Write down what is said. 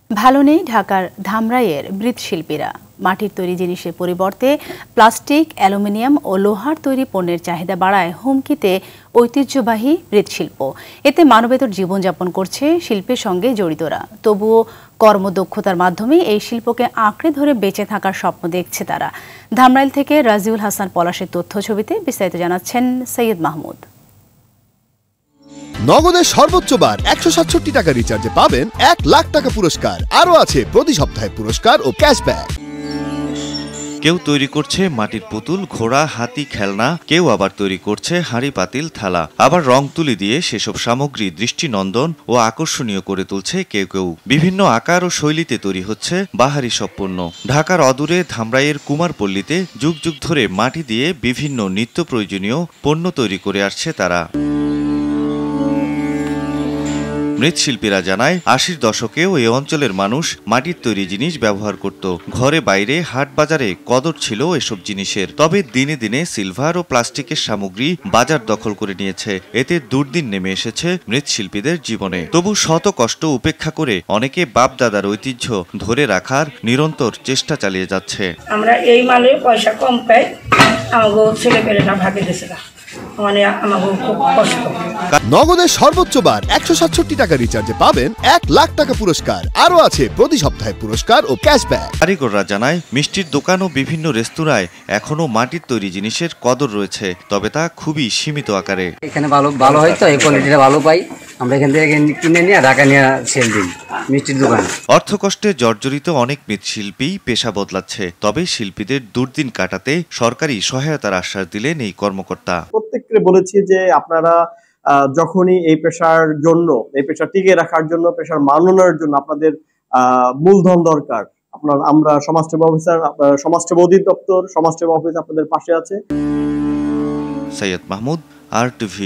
ভালো নেই ঢাকার ধামরাইয়ের মৃৎশিল্পীরা। মাটির তৈরি জিনিসের পরিবর্তে প্লাস্টিক, অ্যালুমিনিয়াম ও লোহার তৈরি পণ্যের চাহিদা বাড়ায় হুমকিতে ঐতিহ্যবাহী মৃৎশিল্প। এতে মানবেতর জীবনযাপন করছে শিল্পের সঙ্গে জড়িতরা। তবুও কর্মদক্ষতার মাধ্যমে এই শিল্পকে আঁকড়ে ধরে বেঁচে থাকার স্বপ্ন দেখছে তারা। ধামরাইল থেকে রাজিউল হাসান পলাশের তথ্য ছবিতে বিস্তারিত জানাচ্ছেন সৈয়দ মাহমুদ। নগদের সর্বোচ্চ বার 167 টাকা রিচার্জে পাবেন 1 লাখ টাকা পুরস্কার। আরও আছে প্রতি সপ্তাহে পুরস্কার ও ক্যাশব্যাক। কেউ তৈরি করছে মাটির পুতুল, ঘোড়া, হাতি, খেলনা, কেউ আবার তৈরি করছে হাঁড়ি, পাতিল, থালা। আবার রং তুলি দিয়ে সেসব সামগ্রী দৃষ্টিনন্দন ও আকর্ষণীয় করে তুলছে কেউ কেউ। বিভিন্ন আকার ও শৈলীতে তৈরি হচ্ছে বাহারি সব পণ্য। ঢাকার অদূরে ধামরাইয়ের কুমারপল্লীতে যুগ যুগ ধরে মাটি দিয়ে বিভিন্ন নিত্য প্রয়োজনীয় পণ্য তৈরি করে আসছে তারা। মৃৎশিল্পীরা জানায় ৮০ দশকেও এই অঞ্চলের মানুষ মাটির তৈরি জিনিস ব্যবহার করত। ঘরে বাইরে হাট বাজারে কদর ছিল এসব জিনিসের। তবে দিনে দিনে সিলভার ও প্লাস্টিকের সামগ্রী বাজার দখল করে নিয়েছে। এতে দুর্দিন নেমে এসেছে মৃৎশিল্পীদের জীবনে। তবু শত কষ্ট উপেক্ষা করে অনেকে বাপ দাদার ঐতিহ্য ধরে রাখার নিরন্তর চেষ্টা চালিয়ে যাচ্ছে। আমরা এই মালে পয়সা কম পাই, আমাকে ছেলে পেলেরা ভাগে দিছে না, মানে আমাকে খুব কষ্ট। নগদের সর্বোচ্চ বার 167 টাকা রিচার্জে পাবেন 1 লাখ টাকা পুরস্কার। আরও আছে প্রতি সপ্তাহে পুরস্কার ও ক্যাশব্যাক। কারিগররা জানায় মিষ্টির দোকান ও বিভিন্ন রেস্তোরাঁয় এখনো মাটির তৈরি জিনিসের কদর রয়েছে, তবে তা খুবই সীমিত আকারে। এখানে ভালো হয় তো, এই কোয়ালিটিটা ভালো পাই, আমরা এখান থেকে কিনে নিয়ে ঢাকা নিয়ে সেল দিই মিষ্টির দোকানে। অর্থকষ্টে জর্জরিত অনেক মৃৎশিল্পী পেশা বদলাচ্ছে, তবে শিল্পীদের দুর্দিন কাটাতে সরকারি সহায়তার আশ্বাস দিলেন এই কর্মকর্তা। প্রত্যেককে বলেছি যে আপনারা যখনই এই পেশার জন্য, এই পেশা টিকে রাখার জন্য, পেশার মান উন্নয়নের জন্য আপনাদের মূলধন দরকার। আমরা সমাজসেবা অফিসার, সমাজসেবা অধিদপ্তর, সমাজসেবা অফিস আপনাদের পাশে আছে। সৈয়দ মাহমুদ, RTV।